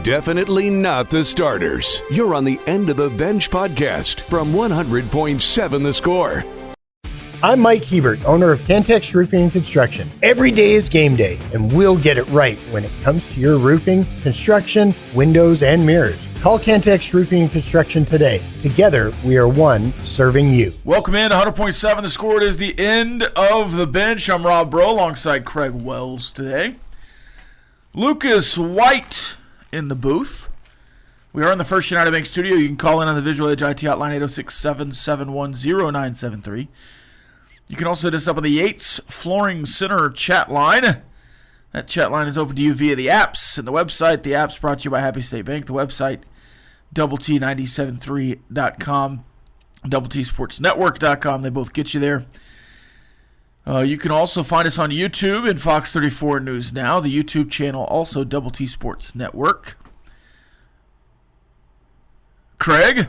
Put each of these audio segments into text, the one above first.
Definitely not the starters. You're on the End of the Bench podcast from 100.7 The Score. I'm Mike Hebert, owner of Cantex Roofing and Construction. Every day is game day, and we'll get it right when it comes to your roofing, construction, windows, and mirrors. Call Cantex Roofing and Construction today. Together, we are one serving you. Welcome in to 100.7 The Score. It is the End of the Bench. I'm Rob Breaux alongside Craig Wells today. Lucas White in the booth. We are in the First United Bank studio. You can call in on the Visual Edge IT hotline 806-771-0973. You can also hit us up on the Yates Flooring Center chat line. That chat line is open to you via the apps and the website. The app's brought to you by Happy State Bank. The website, doublet973.com, doubletsportsnetwork.com. They both get you there. You can also find us on YouTube and Fox 34 News Now. The YouTube channel, also Double T Sports Network. Craig?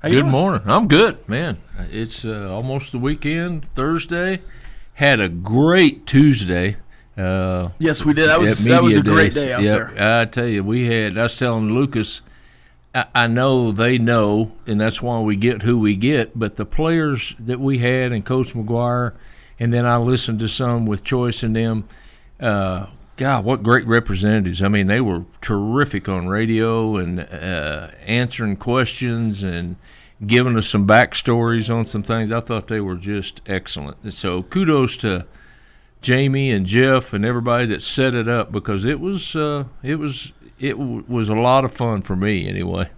Good morning. I'm good, man. It's almost the weekend, Thursday. Had a great Tuesday. Yes, we did. That was a great day out there. I tell you, I was telling Lucas, I know they know, and that's why we get who we get, but the players that we had and Coach McGuire, and then I listened to some with Choice and them, God, what great representatives. I mean, they were terrific on radio and answering questions and giving us some backstories on some things. I thought they were just excellent. And so kudos to Jamie and Jeff and everybody that set it up, because it was a lot of fun for me anyway.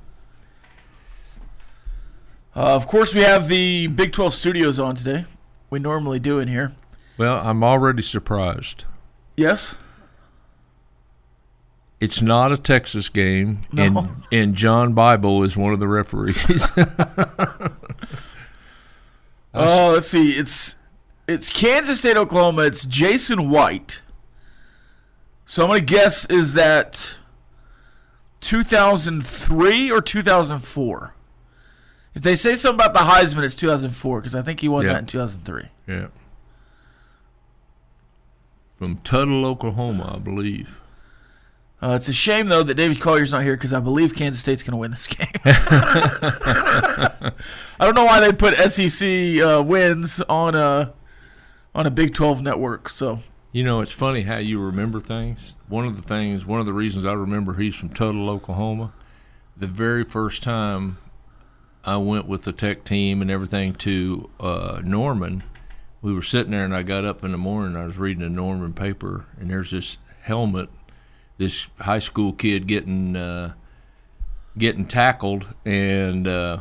Of course, we have the Big 12 studios on today. We normally do in here. Well, I'm already surprised. Yes? It's not a Texas game, No. and John Bible is one of the referees. Oh, let's see. It's Kansas State, Oklahoma. It's Jason White. So I'm going to guess, is that 2003 or 2004? If they say something about the Heisman, it's 2004, because I think he won that in 2003. Yeah. From Tuttle, Oklahoma, I believe. It's a shame, though, that David Collier's not here, because I believe Kansas State's going to win this game. I don't know why they put SEC wins on a Big 12 network. So you know, it's funny how you remember things. One of the reasons I remember he's from Tuttle, Oklahoma, the very first time I went with the Tech team and everything to Norman, we were sitting there, and I got up in the morning, I was reading a Norman paper, and there's this helmet, this high school kid getting tackled, and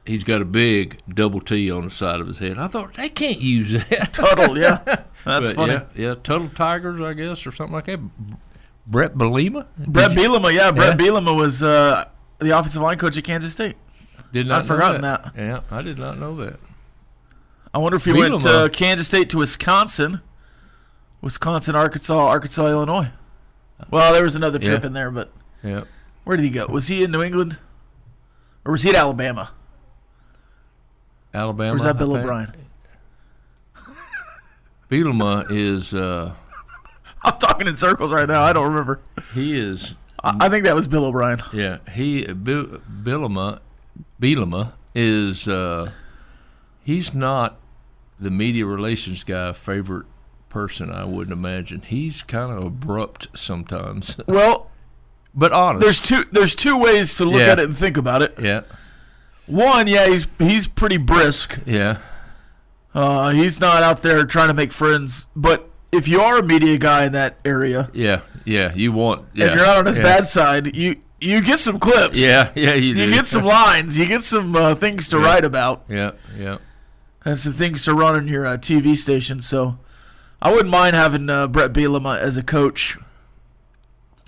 he's got a big double T on the side of his head. I thought, they can't use that. Tuttle, yeah. That's funny. Yeah, Tuttle Tigers, I guess, or something like that. Brett Bielema? Brett Bielema was the offensive line coach at Kansas State. I'd forgotten that. Yeah, I did not know that. I wonder if he went to Kansas State to Wisconsin, Arkansas, Illinois. Well, there was another trip in there, but where did he go? Was he in New England? Or was he at Alabama? Alabama. Or was that Bill O'Brien? Bielema is I'm talking in circles right now. I don't remember. He is. I think that was Bill O'Brien. Yeah, Bielema is. He's not the media relations guy favorite person, I wouldn't imagine. He's kind of abrupt sometimes. Well, but honest. There's two ways to look at it and think about it. Yeah. One, he's pretty brisk. Yeah. He's not out there trying to make friends. But if you are a media guy in that area, you want. Yeah, and you're not on his bad side, you get some clips. Yeah, you do. You get some lines. You get some things to write about. Yeah. And some things to run on your TV station. So I wouldn't mind having Brett Bielema as a coach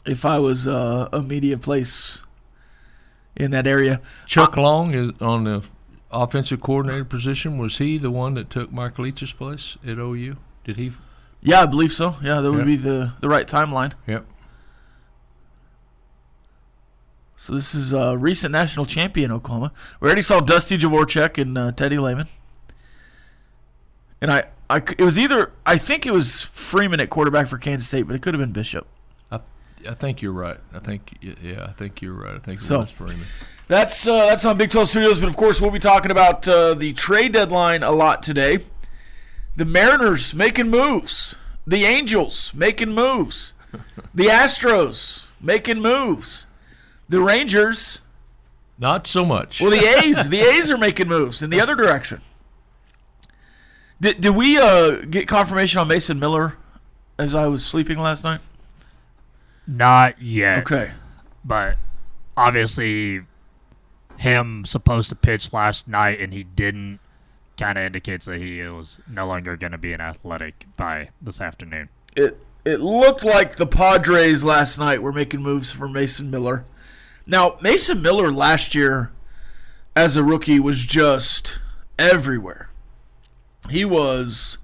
if I was a media place in that area. Chuck Long is on the offensive coordinator position. Was he the one that took Mike Leach's place at OU? Did he? Yeah, I believe so. Yeah, that would be the right timeline. Yep. So this is a recent national champion, Oklahoma. We already saw Dusty Javorchek and Teddy Lehman. And I think it was Freeman at quarterback for Kansas State, but it could have been Bishop. I think you're right. I think you're right. I think it So, was Freeman. That's on Big 12 Studios, but of course we'll be talking about the trade deadline a lot today. The Mariners making moves. The Angels making moves. The Astros making moves. The Rangers, Not so much. well, the A's are making moves in the other direction. Did we get confirmation on Mason Miller as I was sleeping last night? Not yet. Okay. But obviously, him supposed to pitch last night and he didn't, kind of indicates that he was no longer going to be an Athletic by this afternoon. It looked like the Padres last night were making moves for Mason Miller. Now, Mason Miller last year as a rookie was just everywhere. He was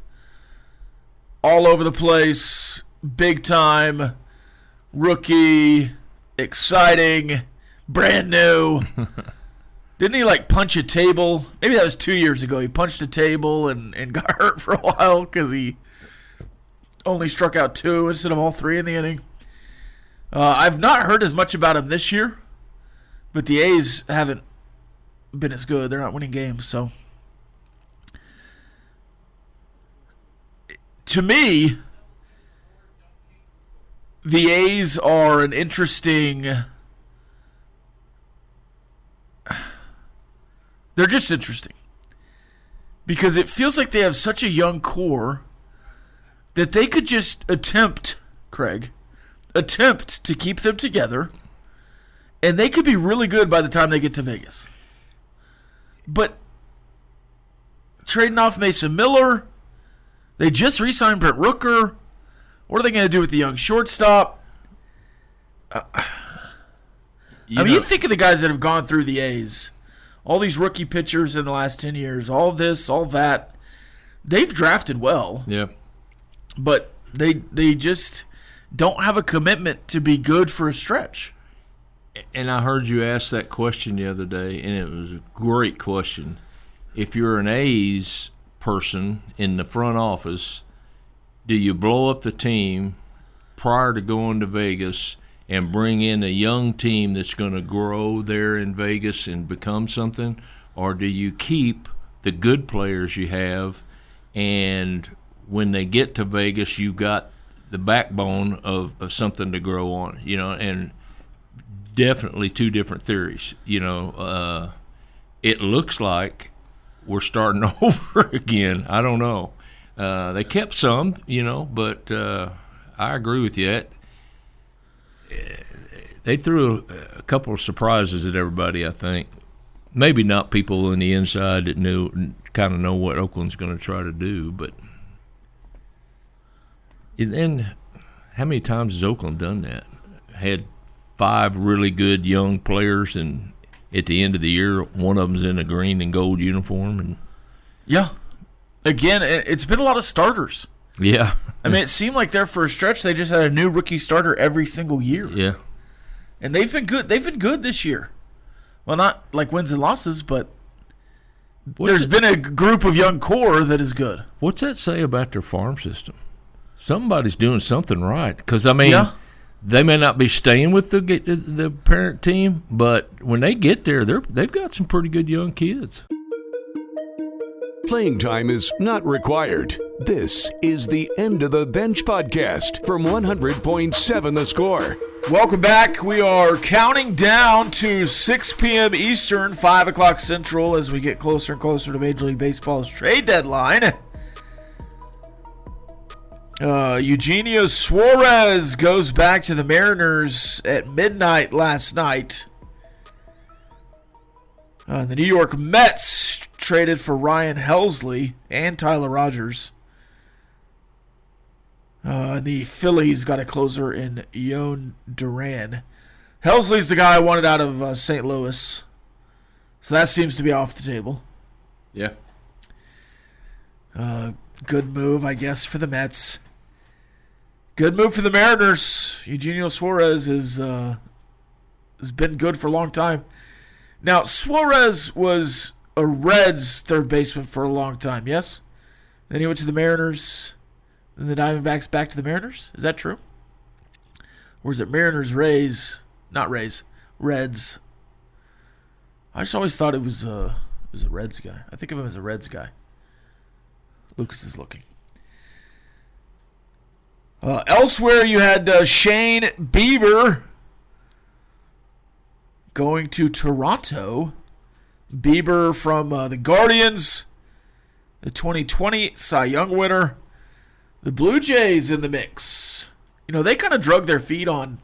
all over the place, big time, rookie, exciting, brand new. Didn't he punch a table? Maybe that was 2 years ago. He punched a table and got hurt for a while because he only struck out 2 instead of all 3 in the inning. I've not heard as much about him this year, but the A's haven't been as good. They're not winning games, so. To me, the A's are an interesting. They're just interesting because it feels like they have such a young core that they could just attempt to keep them together, and they could be really good by the time they get to Vegas. But trading off Mason Miller, they just re-signed Brent Rooker. What are they going to do with the young shortstop? You think of the guys that have gone through the A's. All these rookie pitchers in the last 10 years, all this, all that. They've drafted well. Yeah. But they just don't have a commitment to be good for a stretch. And I heard you ask that question the other day, and it was a great question. If you're an A's person in the front office, do you blow up the team prior to going to Vegas and bring in a young team that's going to grow there in Vegas and become something? Or do you keep the good players you have, and when they get to Vegas, you got the backbone of something to grow on, and definitely two different theories. It looks like we're starting over again. I don't know. They kept some, but I agree with you. They threw a couple of surprises at everybody, I think. Maybe not people on the inside that kind of know what Oakland's going to try to do, but then how many times has Oakland done that? Had 5 really good young players, and at the end of the year, one of them's in a green and gold uniform. And yeah. Again, it's been a lot of starters. Yeah. I mean, it seemed like there for a stretch they just had a new rookie starter every single year. Yeah. And they've been good. They've been good this year. Well, not like wins and losses, but there's been a group of young core that is good. What's that say about their farm system? Somebody's doing something right. Because, they may not be staying with the parent team, but when they get there, they've got some pretty good young kids. Playing time is not required. This is the End of the Bench podcast from 100.7 The Score. Welcome back. We are counting down to 6 p.m. Eastern, 5 o'clock Central as we get closer and closer to Major League Baseball's trade deadline. Eugenio Suarez goes back to the Mariners at midnight last night. The New York Mets traded for Ryan Helsley and Tyler Rogers. The Phillies got a closer in Yon Duran. Helsley's the guy I wanted out of St. Louis. So that seems to be off the table. Yeah. Good move, I guess, for the Mets. Good move for the Mariners. Eugenio Suarez has been good for a long time. Now, Suarez was a Reds third baseman for a long time, yes? Then he went to the Mariners, then the Diamondbacks back to the Mariners. Is that true? Or is it Mariners, Rays? Not Rays. Reds. I just always thought it was a Reds guy. I think of him as a Reds guy. Lucas is looking. Elsewhere, you had Shane Bieber going to Toronto. Bieber from the Guardians, the 2020 Cy Young winner. The Blue Jays in the mix. They kind of drug their feet on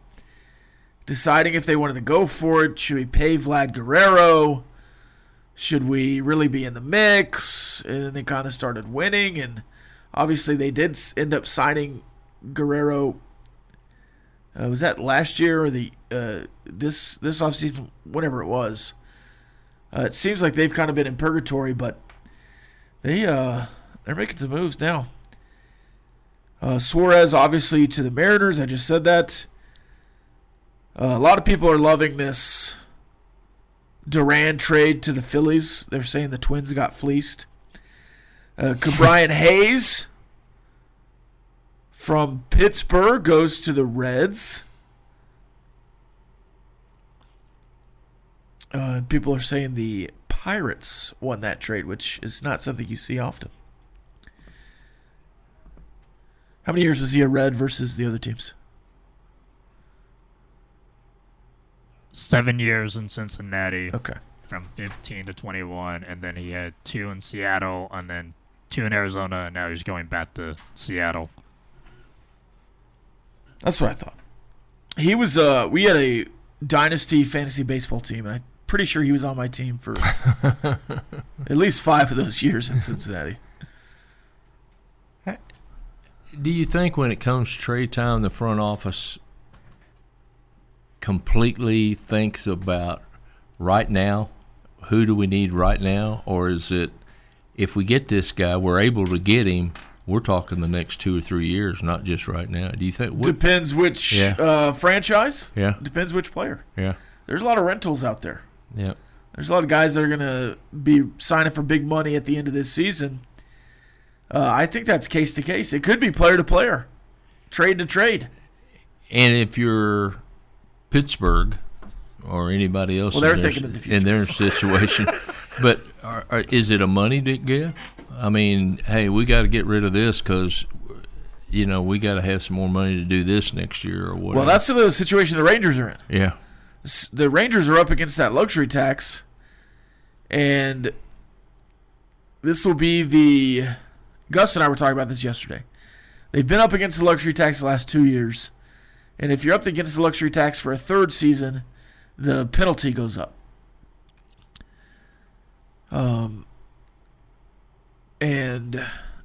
deciding if they wanted to go for it. Should we pay Vlad Guerrero? Should we really be in the mix? And then they kind of started winning, and obviously they did end up signing Guerrero. Was that last year or this offseason? Whatever it was. It seems like they've kind of been in purgatory, but they're making some moves now. Suarez, obviously, to the Mariners. I just said that. A lot of people are loving this Duran trade to the Phillies. They're saying the Twins got fleeced. Brian Hayes from Pittsburgh goes to the Reds. People are saying the Pirates won that trade, which is not something you see often. How many years was he a Red versus the other teams? 7 years in Cincinnati. Okay. From 15 to 21, and then he had 2 in Seattle, and then 2 in Arizona, and now he's going back to Seattle. That's what I thought. He was. We had a dynasty fantasy baseball team, and I'm pretty sure he was on my team for at least 5 of those years in Cincinnati. Do you think when it comes trade time, the front office completely thinks about right now? Who do we need right now? Or is it, if we get this guy, we're able to get him, we're talking the next 2 or 3 years, not just right now? Do you think? Depends which franchise. Yeah. Depends which player. Yeah. There's a lot of rentals out there. Yeah. There's a lot of guys that are going to be signing for big money at the end of this season. I think that's case to case. It could be player to player, trade to trade. And if you're Pittsburgh or anybody else they're thinking of the future. in their situation, but is it a money get? I mean, hey, we got to get rid of this because, we got to have some more money to do this next year or whatever. Well, that's the situation the Rangers are in. Yeah. The Rangers are up against that luxury tax, and this will be the – Gus and I were talking about this yesterday. They've been up against the luxury tax the last 2 years, and if you're up against the luxury tax for a third season, the penalty goes up. And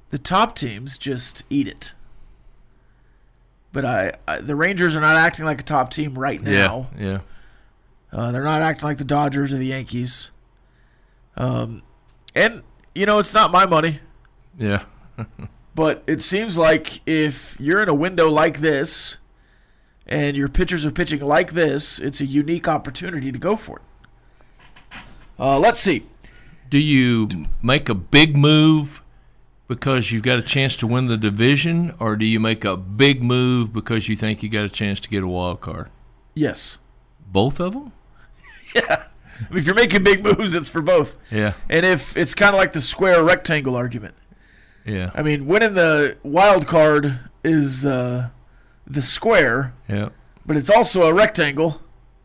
the top teams just eat it. But the Rangers are not acting like a top team right now. Yeah. They're not acting like the Dodgers or the Yankees. And, it's not my money. Yeah. But it seems like if you're in a window like this and your pitchers are pitching like this, it's a unique opportunity to go for it. Let's see. Do you make a big move because you've got a chance to win the division, or do you make a big move because you think you got a chance to get a wild card? Yes. Both of them? Yeah. I mean, if you're making big moves, it's for both. Yeah. And if it's kind of like the square rectangle argument. Yeah. I mean, winning the wild card is the square. Yeah. But it's also a rectangle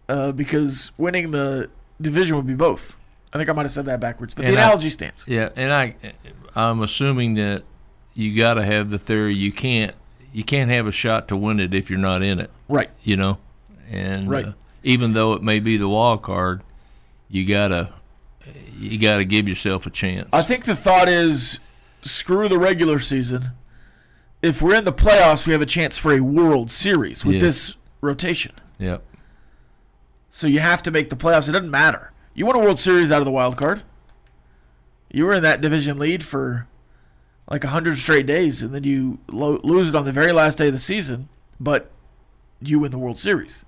because winning the division would be both. I think I might have said that backwards, but the analogy stands. Yeah, and I'm assuming that you got to have the theory you can't have a shot to win it if you're not in it. Right. And right. Even though it may be the wild card, you gotta give yourself a chance. I think the thought is, screw the regular season. If we're in the playoffs, we have a chance for a World Series with this rotation. Yep. So you have to make the playoffs. It doesn't matter. You won a World Series out of the wild card. You were in that division lead for like 100 straight days, and then you lose it on the very last day of the season, but you win the World Series.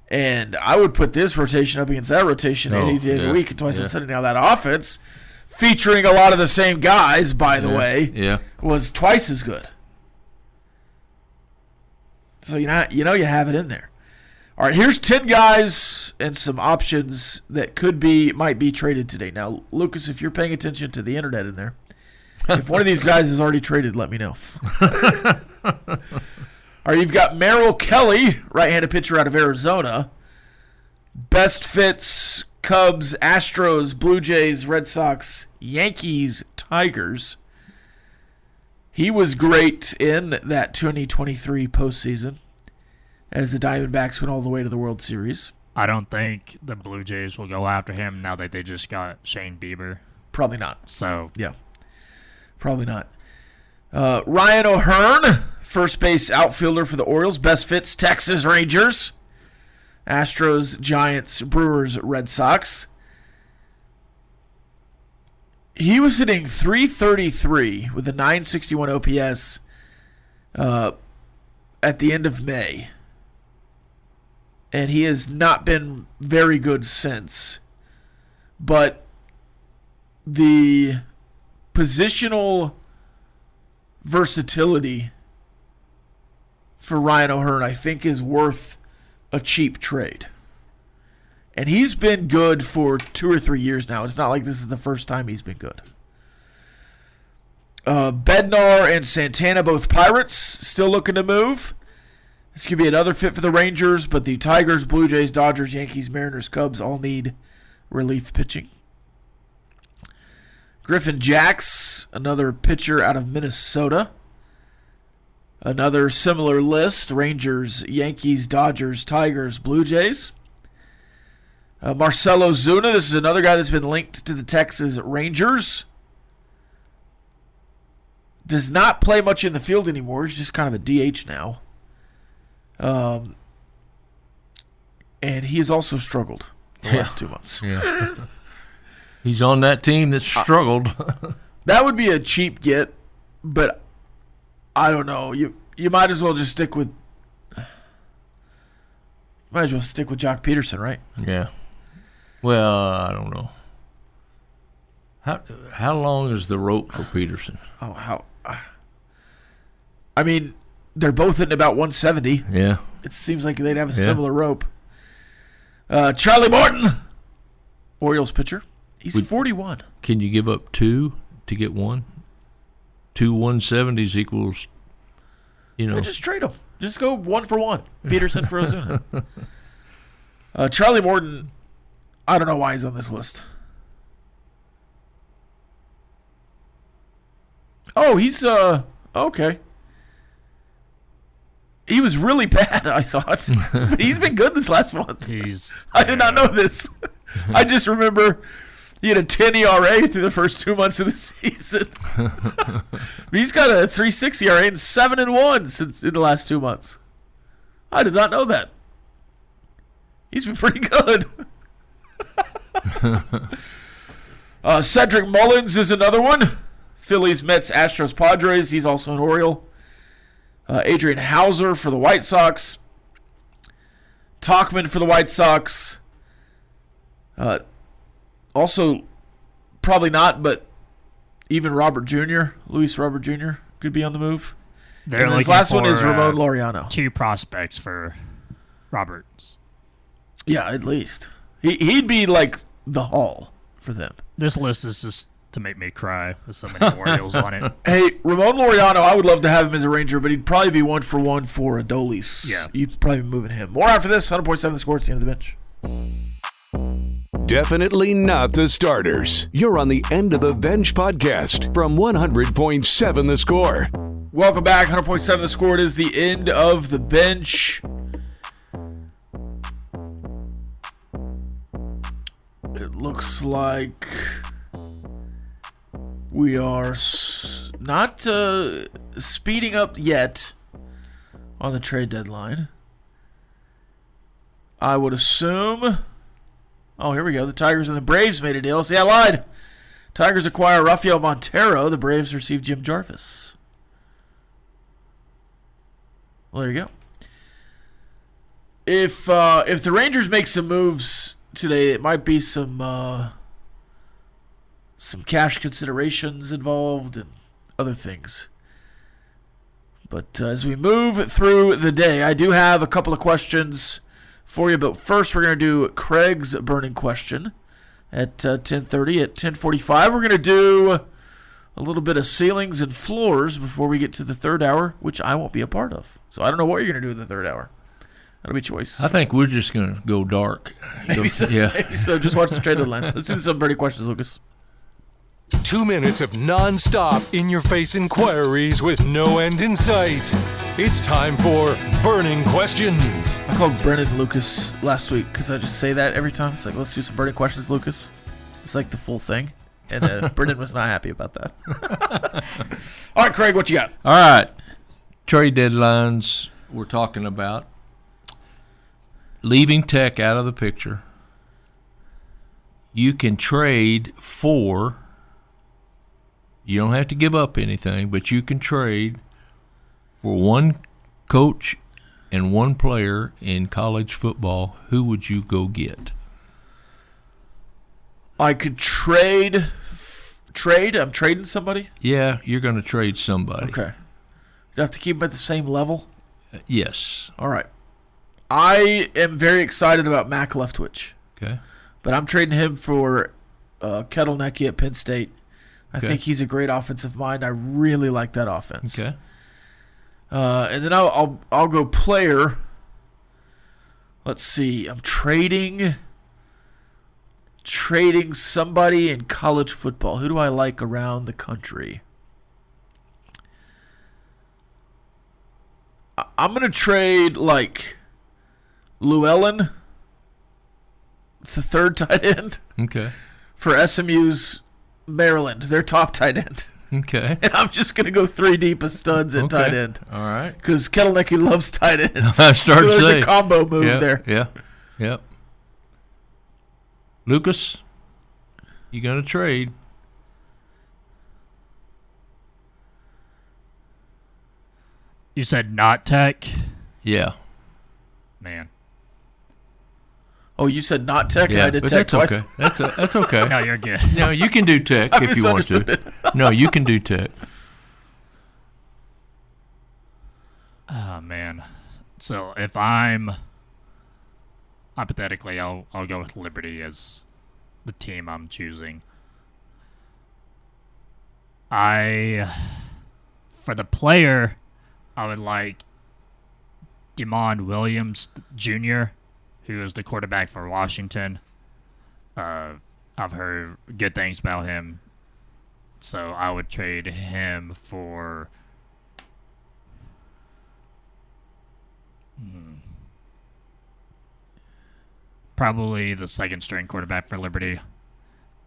And I would put this rotation up against that rotation any day of the week and twice on Sunday. Now that offense, featuring a lot of the same guys, by the way, was twice as good. So you have it in there. All right, here's 10 guys and some options that might be traded today. Now, Lucas, if you're paying attention to the internet in there, if one of these guys is already traded, let me know. All right, you've got Merrill Kelly, right-handed pitcher out of Arizona. Best fits Cubs, Astros, Blue Jays, Red Sox, Yankees, Tigers. He was great in that 2023 postseason as the Diamondbacks went all the way to the World Series. I don't think the Blue Jays will go after him now that they just got Shane Bieber. Probably not. So, yeah, probably not. Ryan O'Hearn, first base outfielder for the Orioles. Best fits, Texas Rangers, Astros, Giants, Brewers, Red Sox. He was hitting .333 with a .961 OPS at the end of May. And he has not been very good since. But the positional versatility for Ryan O'Hearn, I think, is worth a cheap trade. And he's been good for 2 or 3 years now. It's not like this is the first time he's been good. Bednar and Santana, both Pirates, still looking to move. This could be another fit for the Rangers, but the Tigers, Blue Jays, Dodgers, Yankees, Mariners, Cubs all need relief pitching. Griffin Jacks, another pitcher out of Minnesota. Another similar list, Rangers, Yankees, Dodgers, Tigers, Blue Jays. Marcelo Zuna, this is another guy that's been linked to the Texas Rangers. Does not play much in the field anymore. He's just kind of a DH now. And he has also struggled the last 2 months. Yeah. He's on that team that struggled. That would be a cheap get, but I don't know. You might as well just stick with Jock Peterson, right? Yeah. Well, I don't know. How long is the rope for Peterson? I mean, they're both hitting about 170. Yeah. It seems like they'd have a similar rope. Charlie Morton, Orioles pitcher. He's 41. Can you give up 2 to get 1? 2 170s equals, just trade them. Just go 1 for 1. Peterson for Ozuna. Charlie Morton, I don't know why he's on this list. Oh, he's okay. He was really bad, I thought. But he's been good this last month. I did not know this. I just remember he had a 10 ERA through the first 2 months of the season. He's got a 3.6 ERA and 7-1 since in the last 2 months. I did not know that. He's been pretty good. Cedric Mullins is another one. Phillies, Mets, Astros, Padres. He's also an Oriole. Adrian Hauser for the White Sox. Tauchman for the White Sox. Also, probably not, but even Robert Jr., Luis Robert Jr., could be on the move. This last one is Ramon Laureano. 2 prospects for Roberts. Yeah, at least. He'd be like the haul for them. This list is just to make me cry with so many Orioles on it. Hey, Ramon Laureano, I would love to have him as a Ranger, but he'd probably be 1 for 1 for Adolis. Yeah. You'd probably be moving him. More after this, 100.7 The Score. It's the end of the bench. Definitely not the starters. You're on the End of the Bench podcast from 100.7 The Score. Welcome back, 100.7 The Score. It is the End of the Bench. It looks like we are not speeding up yet on the trade deadline. I would assume... Oh, here we go. The Tigers and the Braves made a deal. See, I lied. Tigers acquire Rafael Montero. The Braves receive Jim Jarvis. Well, there you go. If the Rangers make some moves today, it might be some cash considerations involved and other things. But as we move through the day, I do have a couple of questions for you. But first, we're going to do Craig's burning question at 10:30. At 10:45, we're going to do a little bit of ceilings and floors before we get to the third hour, which I won't be a part of. So I don't know what you're going to do in the third hour. That'll be choice. I think we're just going to go dark. Maybe so. Just watch the trade deadline. Let's do some burning questions, Lucas. 2 minutes of non-stop in-your-face inquiries with no end in sight. It's time for Burning Questions. I called Brennan Lucas last week because I just say that every time. It's like, let's do some burning questions, Lucas. It's like the full thing. And Brennan was not happy about that. All right, Craig, what you got? All right. Trade deadlines we're talking about. Leaving Tech out of the picture. You can trade for, you don't have to give up anything, but you can trade for one coach and one player in college football. Who would you go get? I could trade. I'm trading somebody? Yeah, you're going to trade somebody. Okay. Do I have to keep them at the same level? Yes. All right. I am very excited about Mac Leftwich. Okay. But I'm trading him for Kettlenecky at Penn State. I Okay. think he's a great offensive mind. I really like that offense. Okay. And then I'll go player. Let's see. I'm trading somebody in college football. Who do I like around the country? I'm going to trade like Llewellyn, the third tight end, Okay. for SMU's Maryland, their top tight end. Okay. And I'm just going to go 3 deep of studs at tight end. All right. Because Kettlenecky loves tight ends. I started so to there's say. a combo move Yeah, there. Yeah. Yep. Lucas, you going to trade? You said not Tech? Yeah. Man. Oh, you said not Tech, and Yeah, I did but Tech that's twice. okay. That's okay. No, you're good. No, you can do Tech I if you want to. misunderstood No, you can do Tech. Oh, man. So if I'm hypothetically, I'll go with Liberty as the team I'm choosing. For the player, I would like Demond Williams Jr., who is the quarterback for Washington. I've heard good things about him, so I would trade him for probably the second string quarterback for Liberty.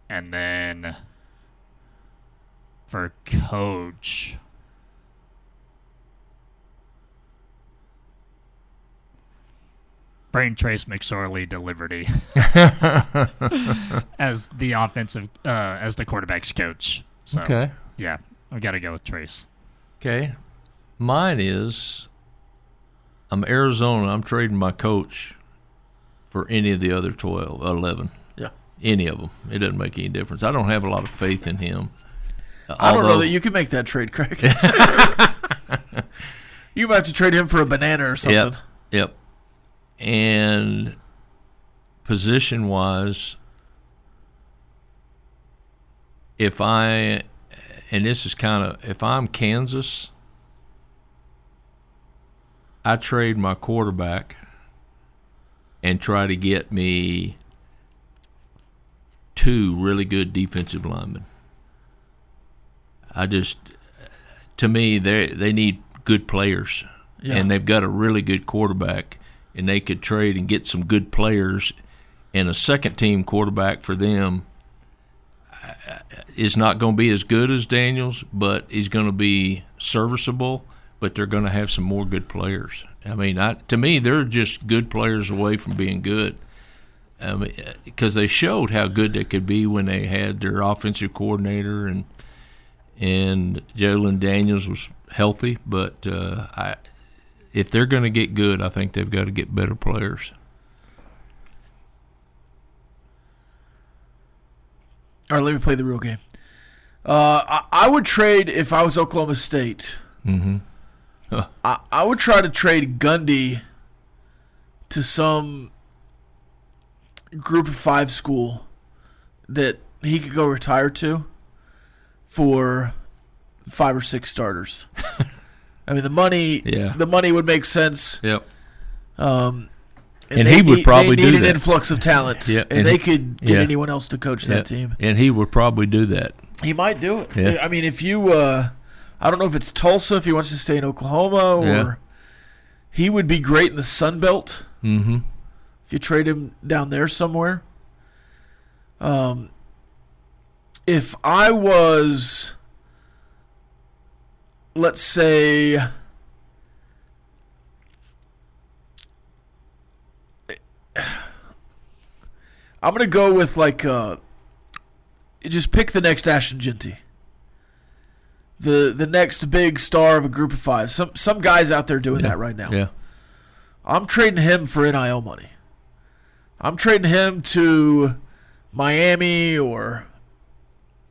And then for coach, bring Trace McSorley to Liberty as the as the quarterback's coach. So, Okay. yeah, I got to go with Trace. Okay. Mine is, I'm Arizona. I'm trading my coach for any of the other 11. Yeah. Any of them. It doesn't make any difference. I don't have a lot of faith in him. I don't know that you can make that trade, Craig. You might have to trade him for a banana or something. Yep. And position-wise, if I'm Kansas, I trade my quarterback and try to get me 2 really good defensive linemen. To me, they need good players, and they've got a really good quarterback, and they could trade and get some good players, and a second-team quarterback for them is not going to be as good as Daniels, but he's going to be serviceable, but they're going to have some more good players. I mean, to me, they're just good players away from being good. Because they showed how good they could be when they had their offensive coordinator and Jalen Daniels was healthy. But if they're going to get good, I think they've got to get better players. All right, let me play the real game. I would trade if I was Oklahoma State. Mm-hmm. I would try to trade Gundy to some group of 5 school that he could go retire to for 5 or 6 starters. I mean, the money would make sense. Yep. And he would probably do that. They need an influx of talent, Yep. and they could get anyone else to coach that team. And he would probably do that. He might do it. Yeah. I mean, if you, I don't know if it's Tulsa, if he wants to stay in Oklahoma, or he would be great in the Sun Belt. Mm-hmm. If you trade him down there somewhere. If I was, let's say, I'm going to go with just pick the next Ashton Ginty. The next big star of a group of 5. Some guys out there doing that right now. Yeah. I'm trading him for NIL money. I'm trading him to Miami or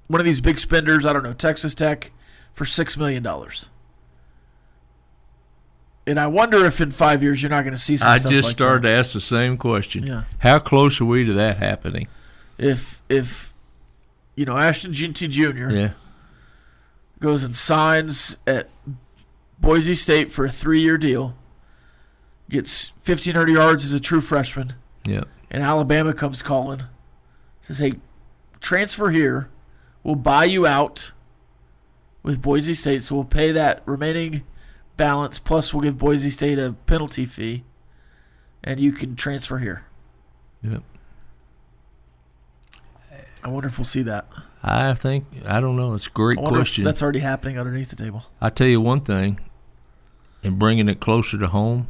one of these big spenders, I don't know, Texas Tech, for $6 million. And I wonder if in 5 years you're not going to see some stuff like that. I just started to ask the same question. Yeah. How close are we to that happening? If Ashton Ginty Jr. goes and signs at Boise State for a 3-year deal, gets 1,500 yards as a true freshman, and Alabama comes calling, says, hey, transfer here, we'll buy you out with Boise State, so we'll pay that remaining balance, plus we'll give Boise State a penalty fee, and you can transfer here. Yep. I wonder if we'll see that. I don't know. It's a great question. If that's already happening underneath the table. I tell you one thing, in bringing it closer to home,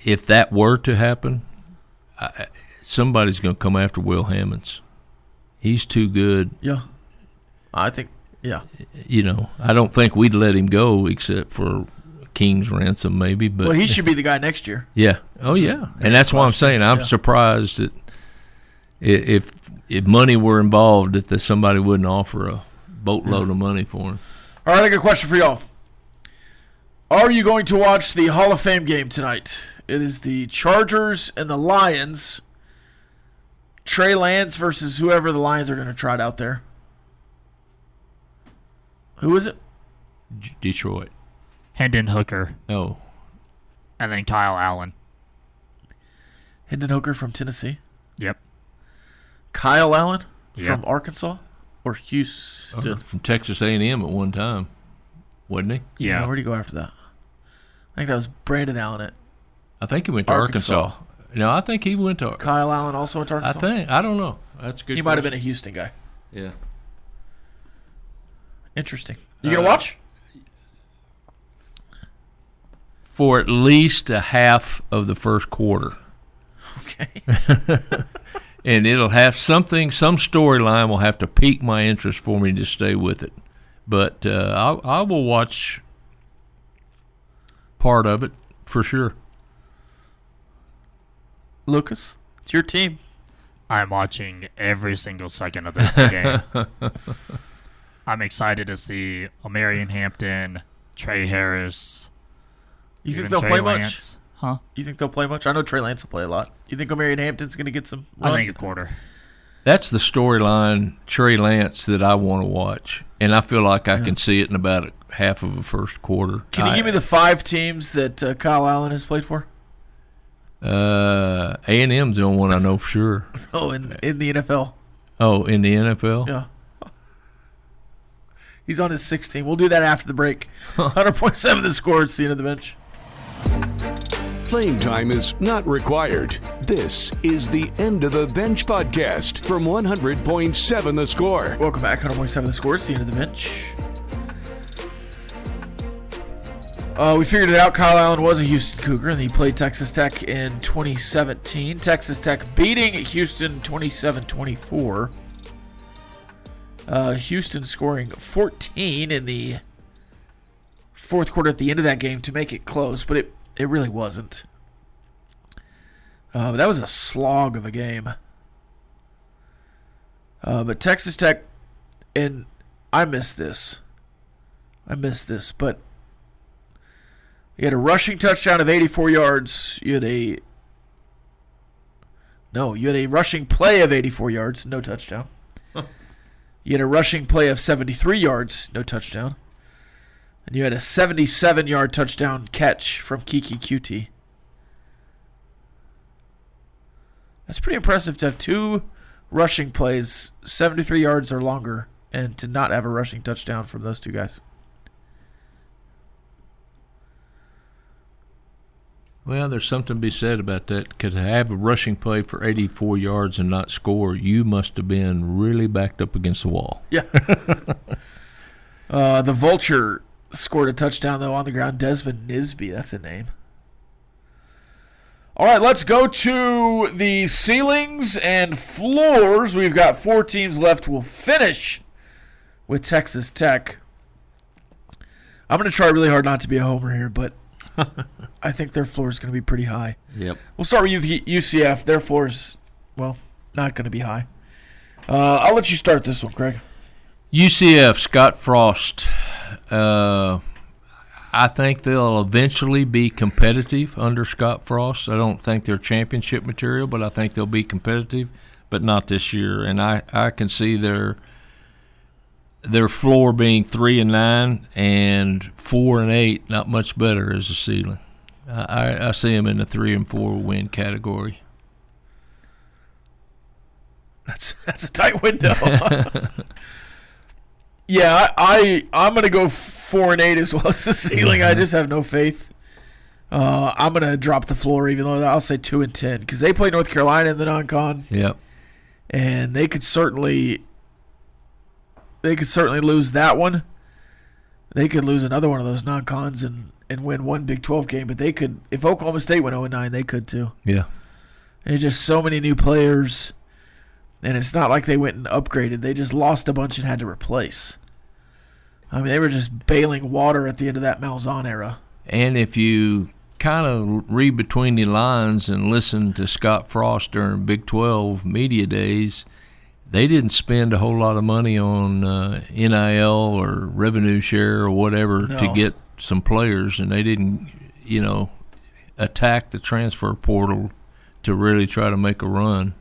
if that were to happen, somebody's going to come after Will Hammonds. He's too good. Yeah. I think, yeah. I don't think we'd let him go except for King's ransom maybe. But well, he should be the guy next year. Yeah. Oh, yeah. And that's why I'm saying I'm surprised that if money were involved, that somebody wouldn't offer a boatload of money for him. All right, I got a question for y'all. Are you going to watch the Hall of Fame game tonight? It is the Chargers and the Lions. Trey Lance versus whoever the Lions are going to trot out there. Who is it? Detroit. Hendon Hooker. Oh. And then Kyle Allen. Hendon Hooker from Tennessee. Yep. Kyle Allen from Arkansas or Houston? From Texas A&M at one time, wasn't he? Yeah. Where did he go after that? I think that was Brandon Allen I think he went to Arkansas. No, I think he went to Kyle Allen also went to Arkansas? I don't know. That's a good. He might have been a Houston guy. Yeah. Interesting. You going to watch? For at least a half of the first quarter. Okay. And it'll have some storyline will have to pique my interest for me to stay with it. But I will watch part of it for sure. Lucas, it's your team. I'm watching every single second of this game. I'm excited to see Omarion Hampton, Trey Harris. You think they'll play much? Lance. Huh? You think they'll play much? I know Trey Lance will play a lot. You think Omarion Hampton's going to get some run? I think a quarter. That's the storyline, Trey Lance, that I want to watch. And I feel like I can see it in about half of the first quarter. Can you give me the 5 teams that Kyle Allen has played for? A&M's the only one I know for sure. Oh, in the NFL. Oh, in the NFL? Yeah. He's on his 6th team. We'll do that after the break. 100.7 The Score. It's the end of the bench. Playing time is not required. This is the End of the Bench podcast from 100.7 The Score. Welcome back, 100.7 The Score. It's the End of the Bench. We figured it out. Kyle Allen was a Houston Cougar, and he played Texas Tech in 2017. Texas Tech beating Houston 27-24. Houston scoring 14 in the fourth quarter at the end of that game to make it close, but it really wasn't. That was a slog of a game. But Texas Tech, and I missed this, but You had a rushing touchdown of 84 yards. You had a rushing play of 84 yards, no touchdown. You had a rushing play of 73 yards, no touchdown. And you had a 77-yard touchdown catch from Kiki QT. That's pretty impressive to have 2 rushing plays, 73 yards or longer, and to not have a rushing touchdown from those 2 guys. Well, there's something to be said about that. Because to have a rushing play for 84 yards and not score, you must have been really backed up against the wall. Yeah. The Vulture scored a touchdown, though, on the ground. Desmond Nisby, that's a name. All right, let's go to the ceilings and floors. We've got 4 teams left. We'll finish with Texas Tech. I'm going to try really hard not to be a homer here, but I think their floor is going to be pretty high. Yep. We'll start with UCF. Their floor is, well, not going to be high. I'll let you start this one, Craig. UCF, Scott Frost. I think they'll eventually be competitive under Scott Frost. I don't think they're championship material, but I think they'll be competitive, but not this year. And I can see their floor being 3-9 and 4-8, not much better as a ceiling. I see them in the 3-4 win category. That's a tight window. Yeah, I'm going to go 4-8 as well as the ceiling. I just have no faith. I'm going to drop the floor, even though I'll say 2-10, because they play North Carolina in the non-con. Yep. And they could certainly lose that one. They could lose another one of those non-cons and win one Big 12 game, but they could, if Oklahoma State went 0-9, they could too. Yeah. There's just so many new players. And it's not like they went and upgraded. They just lost a bunch and had to replace. I mean, they were just bailing water at the end of that Malzahn era. And if you kind of read between the lines and listen to Scott Frost during Big 12 media days, they didn't spend a whole lot of money on NIL or revenue share or whatever to get some players. And they didn't, attack the transfer portal to really try to make a run.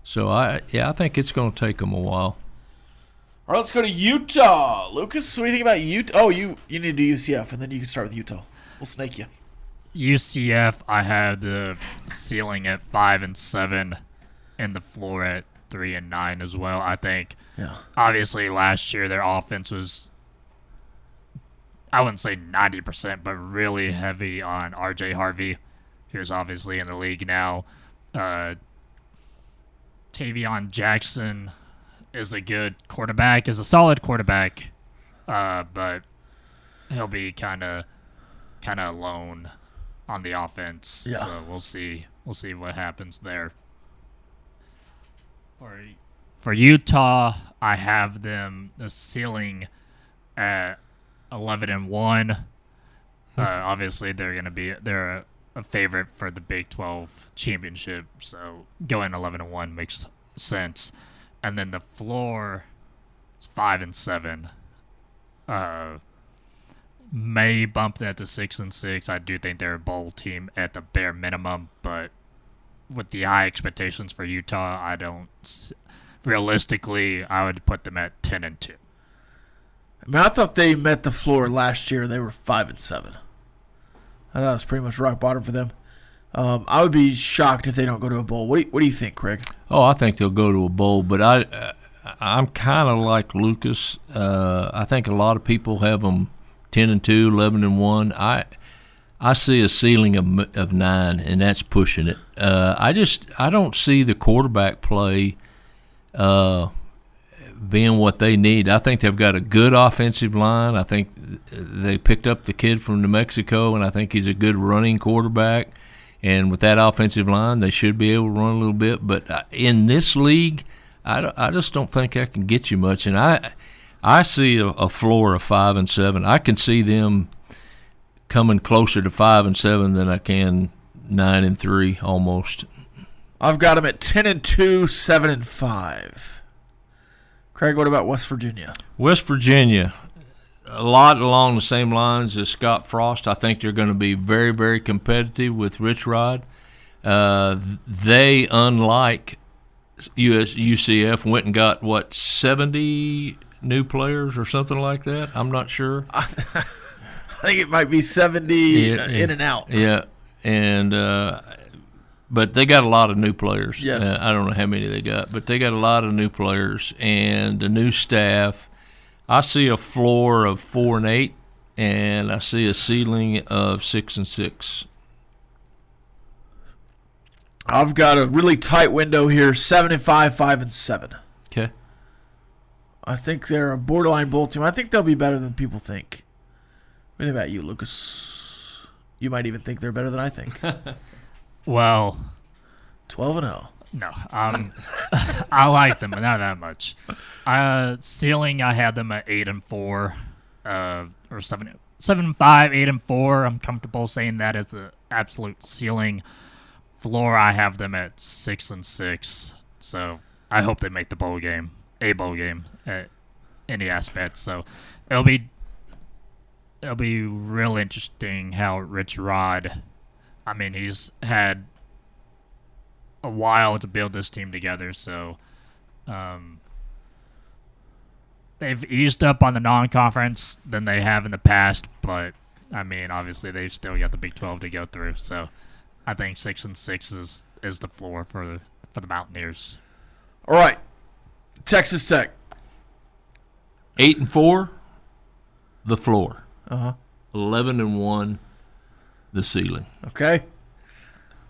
So, I think it's going to take them a while. All right, let's go to Utah. Lucas, what do you think about Utah? Oh, you need to do UCF, and then you can start with Utah. We'll snake you. UCF, I have the ceiling at 5-7 and the floor at 3-9 as well. I think, obviously, last year their offense was, I wouldn't say 90%, but really heavy on R.J. Harvey, who's obviously in the league now. Tavion Jackson is a good quarterback, is a solid quarterback, but he'll be kind of alone on the offense. Yeah. So we'll see what happens there. For Utah, I have them the ceiling at 11-1. Obviously, they're a favorite for the Big 12 championship, so going 11-1 makes sense. And then the floor is 5-7. May bump that to 6-6. I do think they're a bowl team at the bare minimum, but with the high expectations for Utah, realistically, I would put them at 10-2. I mean, I thought they met the floor last year. They were 5-7. I thought it was pretty much rock bottom for them. I would be shocked if they don't go to a bowl. What do you think, Craig? Oh, I think they'll go to a bowl, but I'm kind of like Lucas. I think a lot of people have them 10-2, 11-1. I see a ceiling of 9, and that's pushing it. I don't see the quarterback play being what they need. I think they've got a good offensive line. I think they picked up the kid from New Mexico, and I think he's a good running quarterback. And with that offensive line, they should be able to run a little bit. But in this league, I just don't think I can get you much. And I see a floor of 5-7. I can see them coming closer to 5-7 than I can 9-3 almost. I've got them at 10-2, 7-5. Craig, what about West Virginia? West Virginia, a lot along the same lines as Scott Frost. I think they're going to be very, very competitive with Rich Rod. They, unlike UCF, went and got, 70 new players or something like that? I'm not sure. I think it might be 70 in and out. Yeah, and but they got a lot of new players. Yes. I don't know how many they got, but they got a lot of new players and a new staff. I see a floor of 4-8, and I see a ceiling of 6-6. I've got a really tight window here: 7-5, 5-7. Okay. I think they're a borderline bowl team. I think they'll be better than people think. What about you, Lucas? You might even think they're better than I think. Well, 12-0. no. I like them, but not that much. Ceiling, I had them at 8-4, or 7-5, 8-4. I'm comfortable saying that as the absolute ceiling. Floor, I have them at 6-6. So I hope they make the bowl game, a bowl game at any aspect. So it'll be real interesting how Rich Rod. I mean, he's had a while to build this team together, so they've eased up on the non-conference than they have in the past, but, I mean, obviously they've still got the Big 12 to go through, so I think 6-6 is the floor for the Mountaineers. All right, Texas Tech. 8-4, the floor. 11-1, the ceiling. Okay.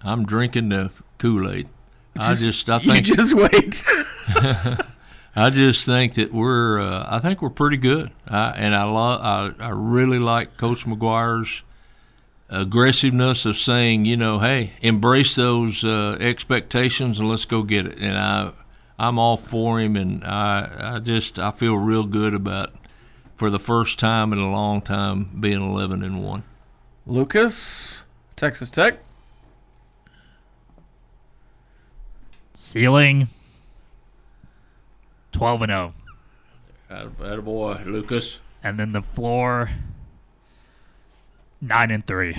I'm drinking the Kool-Aid. I think you just wait. I just think that we're pretty good. I really like Coach McGuire's aggressiveness of saying, hey, embrace those expectations and let's go get it. And I'm all for him, and I feel real good about, for the first time in a long time, being 11-1. Lucas, Texas Tech. Ceiling, 12-0. Attaboy, Lucas. And then the floor, 9-3.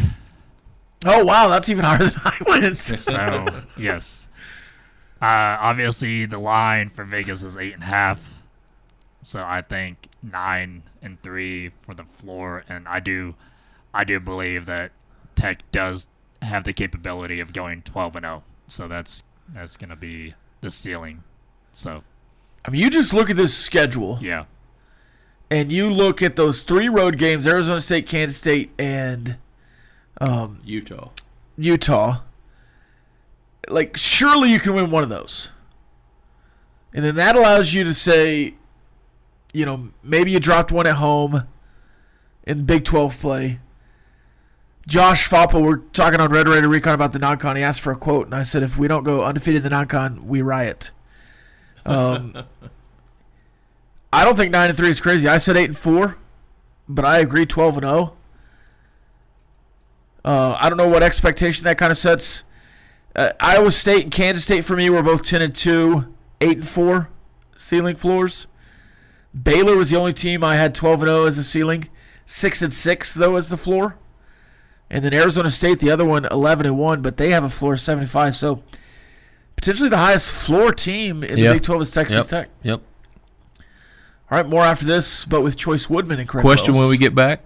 Oh, wow, that's even higher than I went. So, yes. Obviously, the line for Vegas is 8.5. So I think 9-3 for the floor, and I do believe that Tech does have the capability of going 12-0. So that's going to be the ceiling. So, I mean, you just look at this schedule. Yeah. And you look at those 3 road games: Arizona State, Kansas State, and Utah. Like, surely you can win one of those. And then that allows you to say, maybe you dropped one at home in Big 12 play. Josh Foppel, we're talking on Red Raider Recon about the non-con. He asked for a quote, and I said, if we don't go undefeated in the non-con, we riot. I don't think 9-3 is crazy. I said 8-4, but I agree 12-0. I don't know what expectation that kind of sets. Iowa State and Kansas State for me were both 10-2, 8-4 ceiling floors. Baylor was the only team I had 12-0 as a ceiling, 6-6 though as the floor. And then Arizona State, the other one, 11-1, but they have a floor of 75. So potentially the highest floor team in the Big 12 is Texas Tech. Yep. All right, more after this, but with Choice Woodman and Craig Question Wells. when we get back?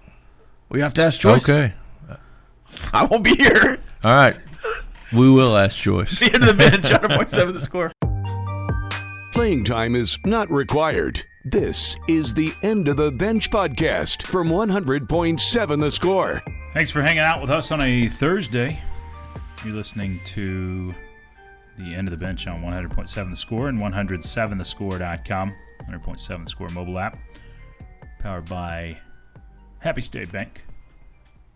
We have to ask Choice. Okay. I won't be here. All right. We will ask Choice. The end of the bench, 100.7 The Score. Playing time is not required. This is the End of the Bench podcast from 100.7 The Score. Thanks for hanging out with us on a Thursday. You're listening to the End of the Bench on 100.7 The Score and 107thescore.com. 100.7 The Score mobile app. Powered by Happy State Bank.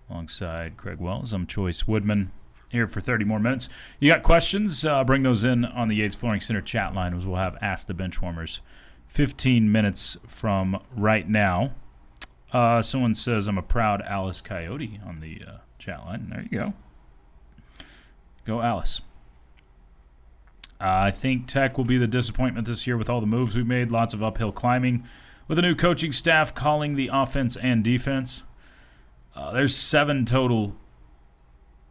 Alongside Craig Wells, I'm Choice Woodman. Here for 30 more minutes. You got questions? Bring those in on the Yates Flooring Center chat line, as we'll have Ask The Benchwarmers 15 minutes from right now. Someone says, I'm a proud Alice Coyote on the chat line. There you go. Go, Alice. I think Tech will be the disappointment this year with all the moves we've made. Lots of uphill climbing with a new coaching staff calling the offense and defense. There's 7 total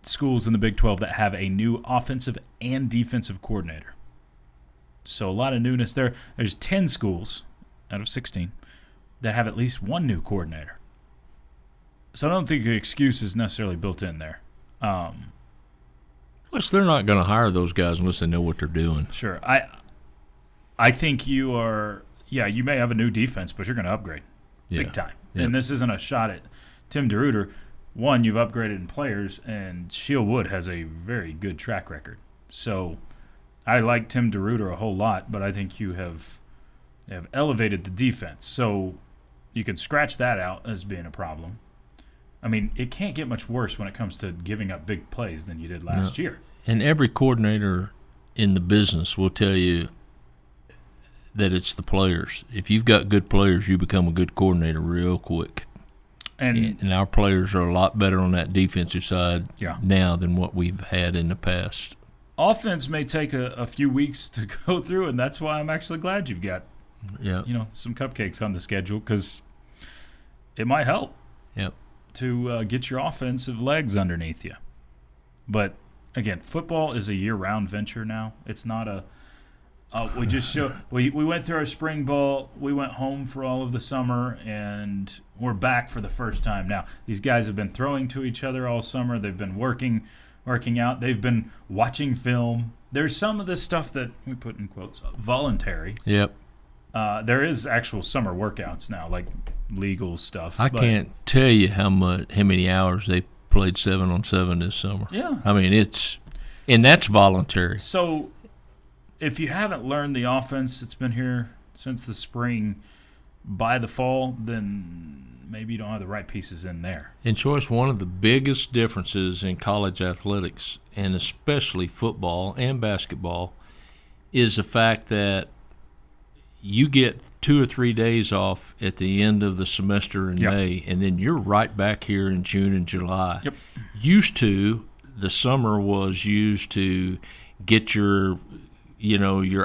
schools in the Big 12 that have a new offensive and defensive coordinator. So a lot of newness there. There's 10 schools out of 16 that have at least one new coordinator. So I don't think the excuse is necessarily built in there. Plus, they're not going to hire those guys unless they know what they're doing. Sure. I think you are – yeah, you may have a new defense, but you're going to upgrade big time. Yep. And this isn't a shot at Tim DeRuyter. One, you've upgraded in players, and Shield Wood has a very good track record. So I like Tim DeRuyter a whole lot, but I think you have elevated the defense. So you can scratch that out as being a problem. I mean, it can't get much worse when it comes to giving up big plays than you did last year. And every coordinator in the business will tell you that it's the players. If you've got good players, you become a good coordinator real quick. And our players are a lot better on that defensive side now than what we've had in the past. Offense may take a few weeks to go through, and that's why I'm actually glad you've got some cupcakes on the schedule, because it might help. Yep. To get your offensive legs underneath you. But, again, football is a year-round venture now. It's not a we went through our spring ball, we went home for all of the summer, and we're back for the first time now. These guys have been throwing to each other all summer. They've been working out. They've been watching film. There's some of this stuff that we put in quotes, voluntary. Yep. There is actual summer workouts now, like legal stuff. I can't tell you how many hours they played 7-on-7 this summer. Yeah. I mean, that's voluntary. So if you haven't learned the offense, it's been here since the spring, by the fall, then maybe you don't have the right pieces in there. In Choice, one of the biggest differences in college athletics, and especially football and basketball, is the fact that you get 2 or 3 days off at the end of the semester in May, and then you're right back here in June and July. Yep. The summer was used to get your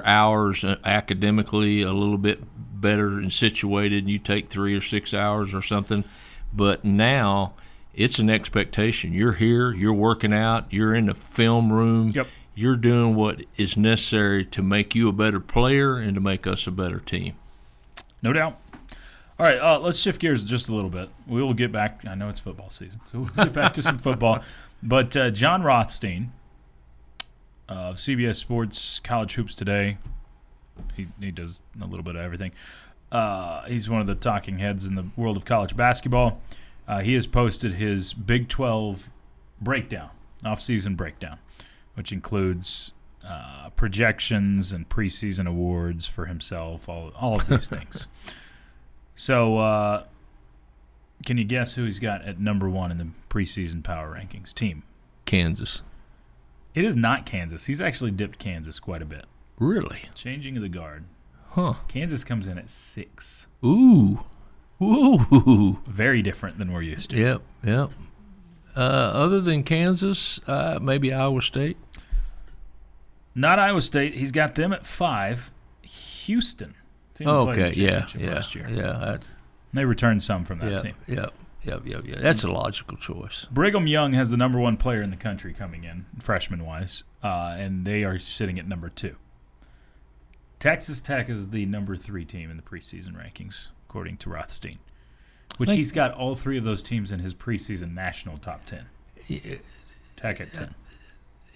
hours academically a little bit better and situated, and you take 3 or 6 hours or something. But now it's an expectation. You're here, you're working out, you're in the film room. Yep. You're doing what is necessary to make you a better player and to make us a better team. No doubt. All right, let's shift gears just a little bit. We will get back. I know it's football season, so we'll get back to some football. But John Rothstein of CBS Sports College Hoops Today, he does a little bit of everything. He's one of the talking heads in the world of college basketball. He has posted his Big 12 breakdown, off-season breakdown, which includes projections and preseason awards for himself, all of these things. So can you guess who he's got at number 1 in the preseason power rankings team? Kansas. It is not Kansas. He's actually dipped Kansas quite a bit. Really? Changing of the guard. Huh. Kansas comes in at 6. Ooh. Very different than we're used to. Yep. Other than Kansas, maybe Iowa State? Not Iowa State. He's got them at 5. Houston. Team that played in the championship last year. Yeah. They returned some from that team. Yep. That's a logical choice. Brigham Young has the number 1 player in the country coming in, freshman-wise, and they are sitting at number 2. Texas Tech is the number 3 team in the preseason rankings, according to Rothstein, which he's got all 3 of those teams in his preseason national top 10. Tech at 10.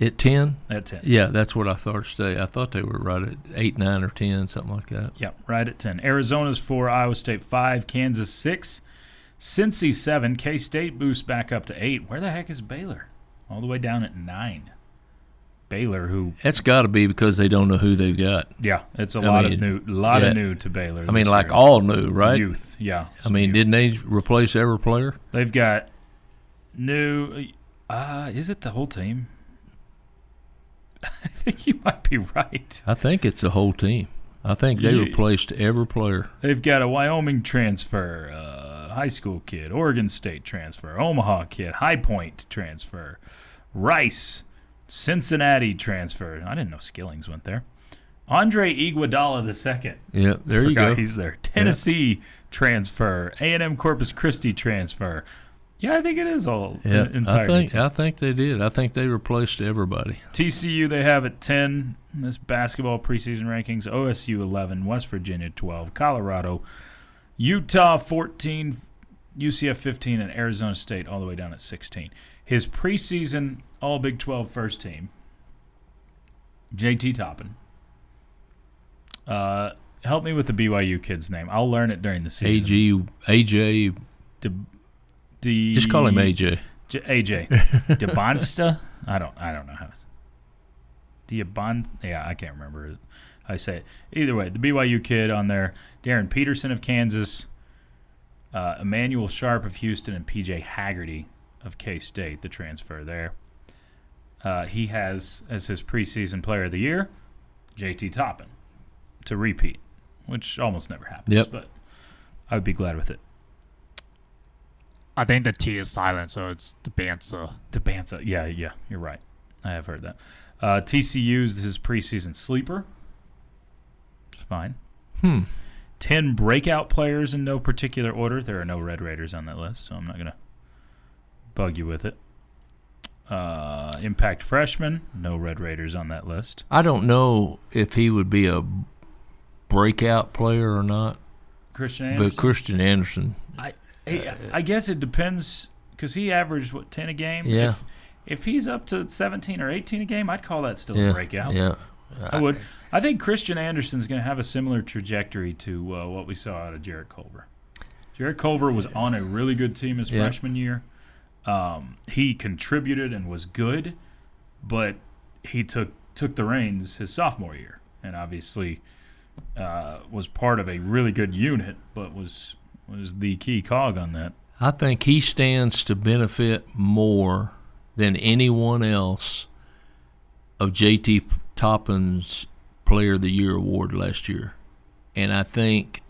At 10? At 10. Yeah, that's what I thought today. I thought they were right at 8, 9, or 10, something like that. Yeah, right at 10. Arizona's 4, Iowa State 5, Kansas 6, Cincy 7, K-State boosts back up to 8. Where the heck is Baylor? All the way down at 9. Baylor, who that's got to be because they don't know who they've got. Yeah, it's a lot of new to Baylor. I mean, like all new, right? Youth, yeah. I mean, didn't they replace every player? They've got new. Is it the whole team? I think you might be right. I think it's the whole team. I think they replaced every player. They've got a Wyoming transfer, high school kid, Oregon State transfer, Omaha kid, High Point transfer, Rice, Cincinnati transfer. I didn't know Skillings went there. Andre Iguodala II. Yeah, there you go. He's there. Tennessee transfer. A&M Corpus Christi transfer. Yeah, I think it is all entirely. I think they did. I think they replaced everybody. TCU they have at 10 in this basketball preseason rankings. OSU 11, West Virginia 12, Colorado, Utah 14, UCF 15, and Arizona State all the way down at 16. His preseason All Big 12 first team, JT Toppin. Help me with the BYU kid's name. I'll learn it during the season. AJ. Just call him AJ. AJ. Debonsta? I don't know how to say it. Yeah, I can't remember how I say it. Either way, the BYU kid on there, Darren Peterson of Kansas, Emmanuel Sharp of Houston, and PJ Haggerty of K-State, the transfer there. He has, as his preseason player of the year, JT Toppin to repeat, which almost never happens, but I would be glad with it. I think the T is silent, so it's Debanza. Debanza, yeah, you're right. I have heard that. TCU's his preseason sleeper. It's fine. 10 breakout players in no particular order. There are no Red Raiders on that list, so I'm not going to bug you with it. Impact freshman, no Red Raiders on that list. I don't know if he would be a breakout player or not. Christian Anderson? But Christian Anderson. I guess it depends because he averaged, 10 a game? Yeah. If he's up to 17 or 18 a game, I'd call that still a breakout. Yeah. I would. I think Christian Anderson's going to have a similar trajectory to what we saw out of Jarrett Culver. Jarrett Culver was on a really good team his freshman year. He contributed and was good, but he took the reins his sophomore year and obviously was part of a really good unit, but was the key cog on that. I think he stands to benefit more than anyone else of JT Toppin's Player of the Year award last year. And I think,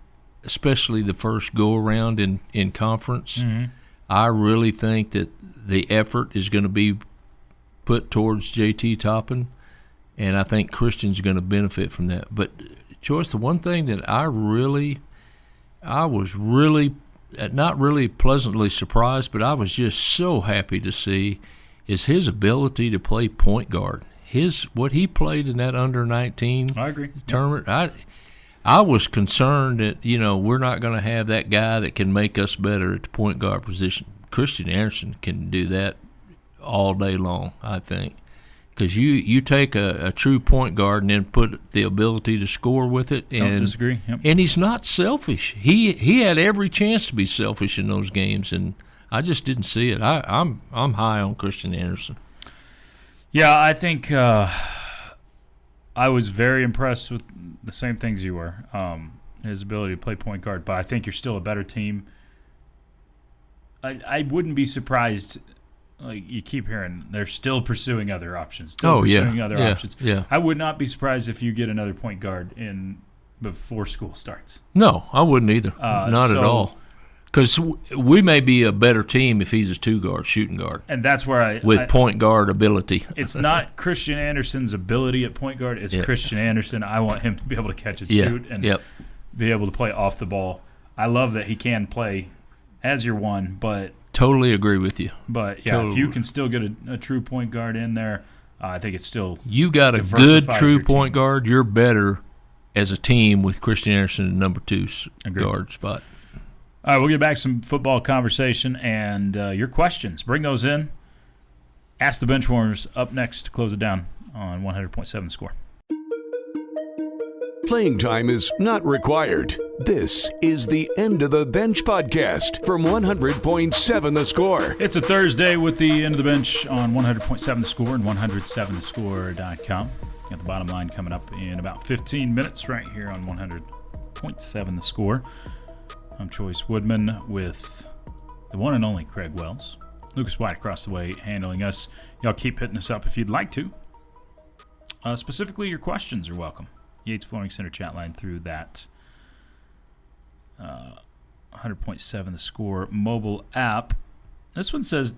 especially the first go-around in conference, I really think that the effort is going to be put towards JT Toppin, and I think Christian's going to benefit from that. But, Choice, the one thing that I was really not really pleasantly surprised, but I was just so happy to see is his ability to play point guard. What he played in that under-19 tournament. I was concerned that, we're not going to have that guy that can make us better at the point guard position. Christian Anderson can do that all day long, I think. Because you take a true point guard and then put the ability to score with it. And, don't disagree. Yep. And he's not selfish. He had every chance to be selfish in those games, and I just didn't see it. I'm high on Christian Anderson. Yeah, I think I was very impressed with the same things you were. His ability to play point guard, but I think you're still a better team. I wouldn't be surprised. Like you keep hearing, they're still pursuing other options. Options. Yeah. I would not be surprised if you get another point guard in before school starts. No, I wouldn't either. Not at all. Because we may be a better team if he's a two-guard, shooting guard. And that's where with point guard ability. It's not Christian Anderson's ability at point guard. It's Christian Anderson. I want him to be able to catch and shoot and be able to play off the ball. I love that he can play as your one, but totally agree with you. But if you can still get a true point guard in there, I think it's still you got a good true point guard. You're better as a team with Christian Anderson in number 2 guard spot. All right, we'll get back to some football conversation and your questions. Bring those in. Ask the Benchwarmers up next to close it down on 100.7 The Score. Playing time is not required. This is the End of the Bench podcast from 100.7 The Score. It's a Thursday with the End of the Bench on 100.7 The Score and 107thescore.com. Got the bottom line coming up in about 15 minutes right here on 100.7 The Score. I'm Chois Woodman with the one and only Craig Wells. Lucas White across the way handling us. Y'all keep hitting us up if you'd like to. Specifically, your questions are welcome. Yates Flooring Center chat line through that 100.7 The Score mobile app. This one says,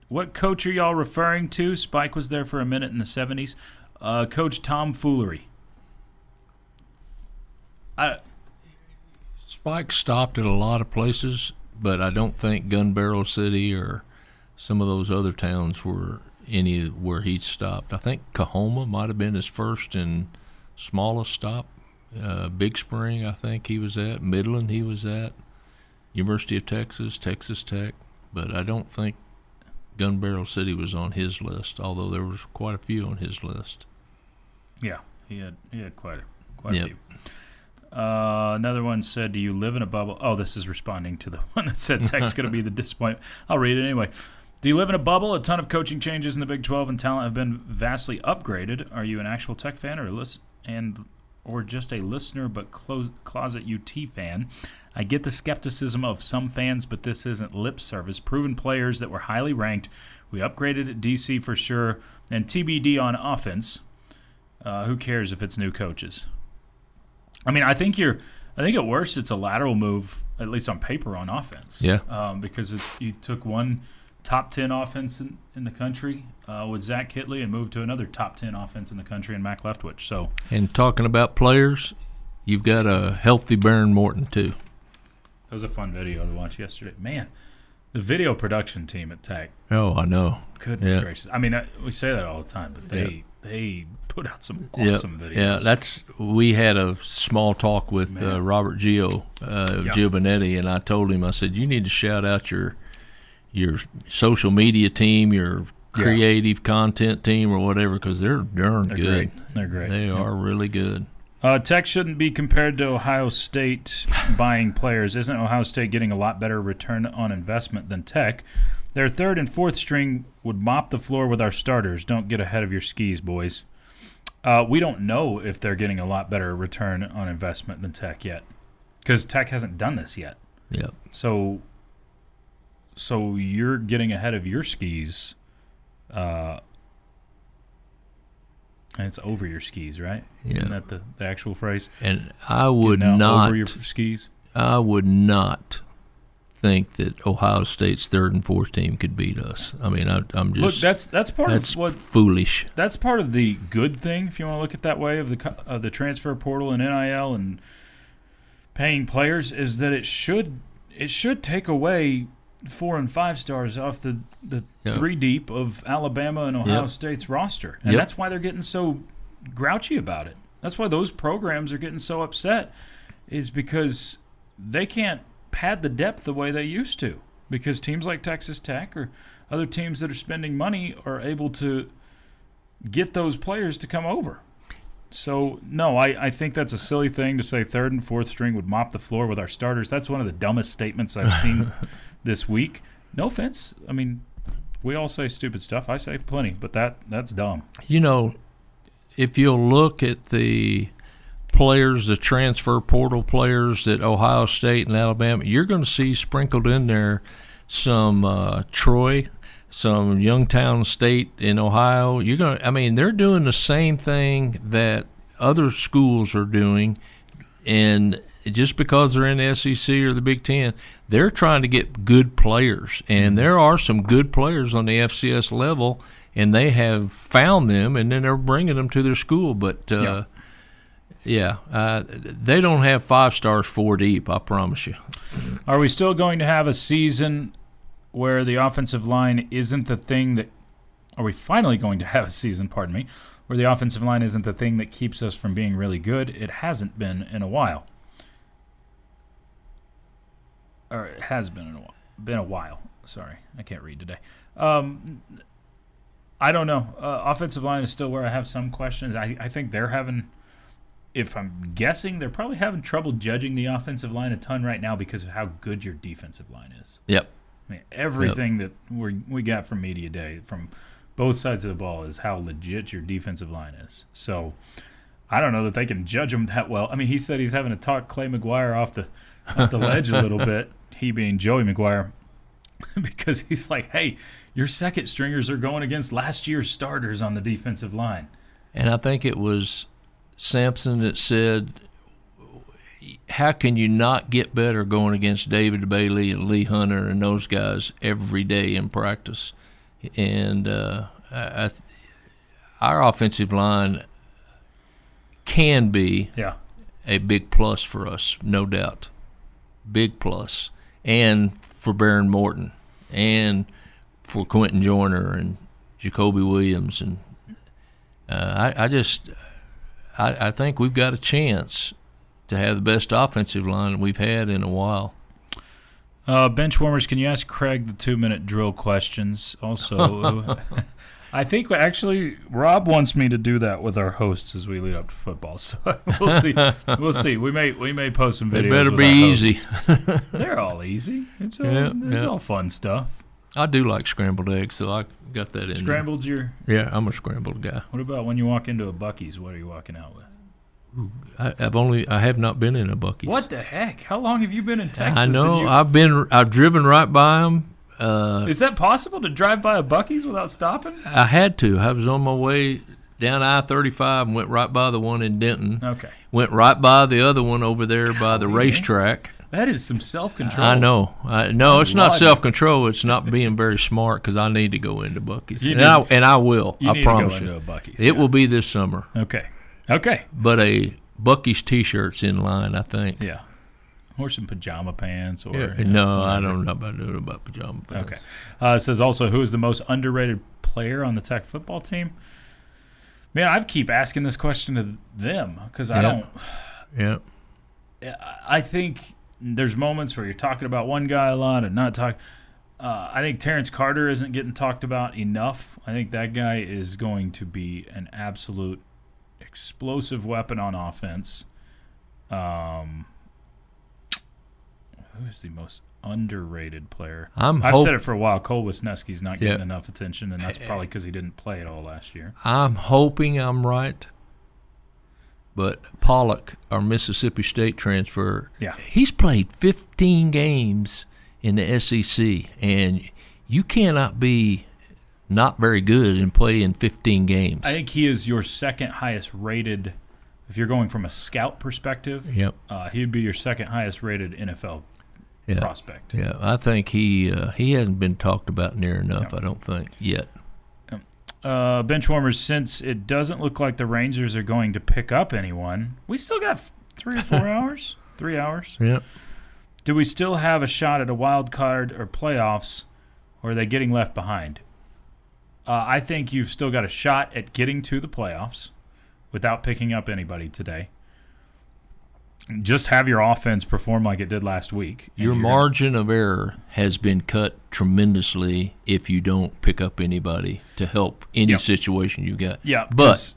what coach are y'all referring to? Spike was there for a minute in the 70s. Coach tomfoolery. Spike stopped at a lot of places, but I don't think Gun Barrel City or some of those other towns were any where he stopped. I think Coahoma might have been his first and smallest stop. Big Spring, I think he was at. Midland, he was at. University of Texas, Texas Tech. But I don't think Gun Barrel City was on his list, although there was quite a few on his list. Yeah, he had quite a few. Another one said, do you live in a bubble? Oh, this is responding to the one that said Tech's going to be the disappointment. I'll read it anyway. Do you live in a bubble? A ton of coaching changes in the Big 12 and talent have been vastly upgraded. Are you an actual Tech fan or just a listener but closet UT fan? I get the skepticism of some fans, but this isn't lip service. Proven players that were highly ranked. We upgraded at DC for sure. And TBD on offense. Who cares if it's new coaches? I mean, I think at worst it's a lateral move, at least on paper, on offense. Yeah. Because you took one top 10 offense in the country with Zach Kitley and moved to another top 10 offense in the country in Mac Leftwich. So, and talking about players, you've got a healthy Baron Morton too. That was a fun video to watch yesterday. Man, the video production team at Tech. Oh, I know. Goodness gracious. I mean, we say that all the time, but they put out some awesome videos. Yeah, we had a small talk with Robert Giovanetti, and I told him, I said, you need to shout out your social media team, your creative content team or whatever, because they're darn good. Great. They're great. They are really good. Tech shouldn't be compared to Ohio State buying players. Isn't Ohio State getting a lot better return on investment than Tech? Their third and fourth string would mop the floor with our starters. Don't get ahead of your skis, boys. We don't know if they're getting a lot better return on investment than Tech yet, because Tech hasn't done this yet. Yep. So you're getting ahead of your skis, and it's over your skis, right? Yeah. Isn't that the actual phrase? And I would not over your skis. I would not think that Ohio State's third and fourth team could beat us. I mean, I'm just that's part of what foolish. That's part of the good thing, if you want to look at it that way, of the transfer portal and NIL and paying players, is that it should take away 4 and 5 stars off the three deep of Alabama and Ohio State's roster, and that's why they're getting so grouchy about it. That's why those programs are getting so upset, is because they can't pad the depth the way they used to, because teams like Texas Tech or other teams that are spending money are able to get those players to come over. So, no, I think that's a silly thing to say third and fourth string would mop the floor with our starters. That's one of the dumbest statements I've seen this week. No offense. I mean, we all say stupid stuff. I say plenty, but that's dumb. You know, if you'll look at the players, the transfer portal players at Ohio State and Alabama, you're going to see sprinkled in there some Troy, some Youngstown State in Ohio. They're doing the same thing that other schools are doing, and just because they're in the SEC or the Big Ten, they're trying to get good players, and there are some good players on the FCS level, and they have found them, and then they're bringing them to their school. But they don't have 5 stars 4 deep, I promise you. Are we still going to have a season where the offensive line isn't the thing that – are we finally going to have a season, where the offensive line isn't the thing that keeps us from being really good? It hasn't been in a while. Or it has been a while. Sorry, I can't read today. I don't know. Offensive line is still where I have some questions. I think they're having – if I'm guessing, they're probably having trouble judging the offensive line a ton right now because of how good your defensive line is. Yep. I mean, everything that we got from Media Day, from both sides of the ball, is how legit your defensive line is. So I don't know that they can judge them that well. I mean, he said he's having to talk Clay McGuire off the ledge a little bit, he being Joey McGuire, because he's like, hey, your second stringers are going against last year's starters on the defensive line. And I think it was Sampson that said, how can you not get better going against David Bailey and Lee Hunter and those guys every day in practice? And I our offensive line can be a big plus for us, no doubt. Big plus. And for Baron Morton and for Quentin Joyner and Jacoby Williams. And I think we've got a chance to have the best offensive line we've had in a while. Benchwarmers, can you ask Craig the 2-minute drill questions? Also, I think actually Rob wants me to do that with our hosts as we lead up to football. So we'll see. We'll see. We may post some videos. They better with be our easy. hosts. They're all easy. It's all fun stuff. I do like scrambled eggs, so I got that in. Scrambled's your. Yeah, I'm a scrambled guy. What about when you walk into a Buc-ee's? What are you walking out with? I have not been in a Buc-ee's. What the heck? How long have you been in Texas? I know. I've driven right by them. Is that possible to drive by a Buc-ee's without stopping? I had to. I was on my way down I-35 and went right by the one in Denton. Okay. Went right by the other one over there by the racetrack. That is some self-control. I know. No, it's not self-control. It's not being very smart because I need to go into Buc-ee's. And I will. I promise you. To go into a Buc-ee's, it will be this summer. Okay. But a Buc-ee's T-shirt's in line, I think. Yeah. Or some pajama pants. Or no, I don't know about pajama pants. Okay. It says also, who is the most underrated player on the Tech football team? Man, I keep asking this question to them because I don't. Yeah. I think there's moments where you're talking about one guy a lot and not talking. I think Terrence Carter isn't getting talked about enough. I think that guy is going to be an absolute explosive weapon on offense. Who is the most underrated player? I've said it for a while. Cole Wisniewski's not getting enough attention, and that's probably because he didn't play at all last year. I'm hoping I'm right, but Pollock, our Mississippi State transfer, he's played 15 games in the SEC, and you cannot be not very good and play in 15 games. I think he is your second highest rated, if you're going from a scout perspective. He would be your second highest rated NFL prospect. Yeah, I think he hasn't been talked about near enough, I don't think, yet. Benchwarmers, since it doesn't look like the Rangers are going to pick up anyone, we still got 3 or 4 hours? 3 hours? Yeah. Do we still have a shot at a wild card or playoffs, or are they getting left behind? I think you've still got a shot at getting to the playoffs without picking up anybody today. Just have your offense perform like it did last week. Your margin of error has been cut tremendously if you don't pick up anybody to help any situation you got. Yeah, but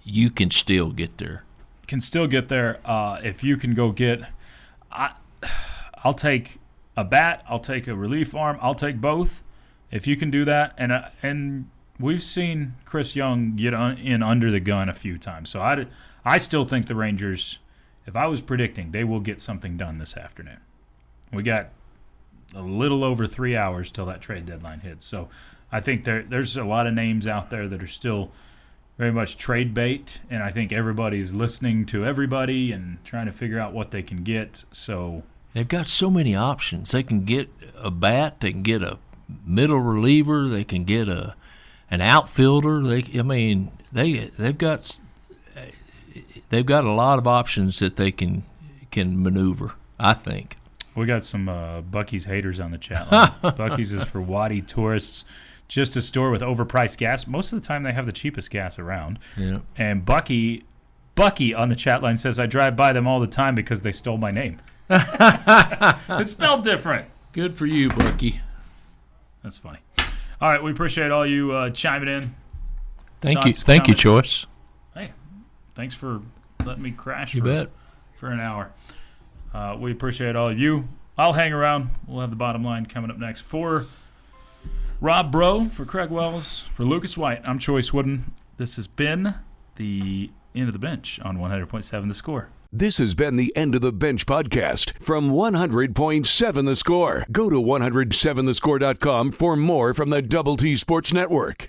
you can still get there. If you can go get I'll take a bat, I'll take a relief arm, I'll take both. If you can do that, and we've seen Chris Young get in under the gun a few times. So I still think the Rangers, if I was predicting, they will get something done this afternoon. We got a little over 3 hours till that trade deadline hits. So I think there's a lot of names out there that are still very much trade bait, and I think everybody's listening to everybody and trying to figure out what they can get. So they've got so many options. They can get a bat, they can get a middle reliever, they can get an outfielder. They've got a lot of options that they can maneuver, I think. We got some Buc-ee's haters on the chat line. Buc-ee's is for waddy tourists, just a store with overpriced gas. Most of the time they have the cheapest gas around. Yeah. And Bucky on the chat line says, I drive by them all the time because they stole my name. It's spelled different. Good for you, Bucky. That's funny. All right, we appreciate all you chiming in. Thank you, Choice. Hey, thanks for letting me crash for an hour. We appreciate all of you. I'll hang around. We'll have the bottom line coming up next. For Rob Breaux, for Craig Wells, for Lucas White, I'm Choice Woodman. This has been the End of the Bench on 100.7 The Score. This has been the End of the Bench podcast from 100.7 The Score. Go to 107thescore.com for more from the Double T Sports Network.